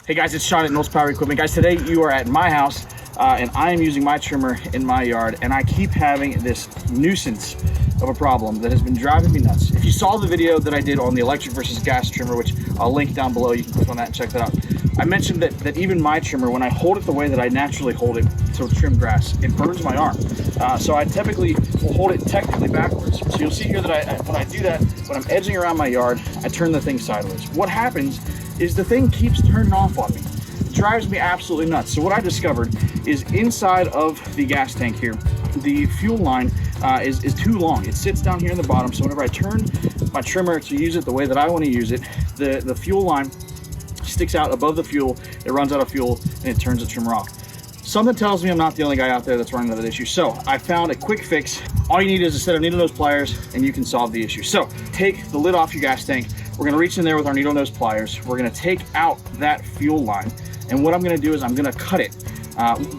Hey guys, it's Sean at Nolt's Power Equipment. Guys, today you are at my house and I am using my trimmer in my yard, and I keep having this nuisance of a problem that has been driving me nuts. If you saw the video that I did on the electric versus gas trimmer, which I'll link down below, you can click on that and check that out. I mentioned that even my trimmer, when I hold it the way that I naturally hold it to trim grass, it burns my arm. So I typically will hold it technically backwards. So you'll see here that when I do that, when I'm edging around my yard, I turn the thing sideways. What happens is the thing keeps turning off on me. It drives me absolutely nuts. So what I discovered is inside of the gas tank here, the fuel line is too long. It sits down here in the bottom, so whenever I turn my trimmer to use it the way that I want to use it, the fuel line sticks out above the fuel, it runs out of fuel, and it turns the trimmer off. Something tells me I'm not the only guy out there that's running into that issue. So I found a quick fix. All you need is a set of needle nose pliers and you can solve the issue. So take the lid off your gas tank. We're gonna reach in there with our needle nose pliers. We're gonna take out that fuel line. And what I'm gonna do is I'm gonna cut it.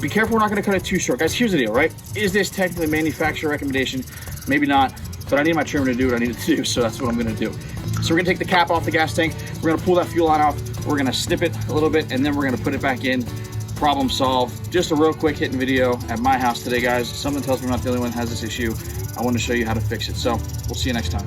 Be careful, we're not gonna cut it too short. Guys, here's the deal, right? Is this technically a manufacturer recommendation? Maybe not, but I need my trimmer to do what I need it to do, so that's what I'm gonna do. So we're gonna take the cap off the gas tank. We're gonna pull that fuel line off. We're gonna snip it a little bit, and then we're gonna put it back in. Problem solved. Just a real quick hitting video at my house today, guys. Something tells me I'm not the only one that has this issue. I want to show you how to fix it. So we'll see you next time.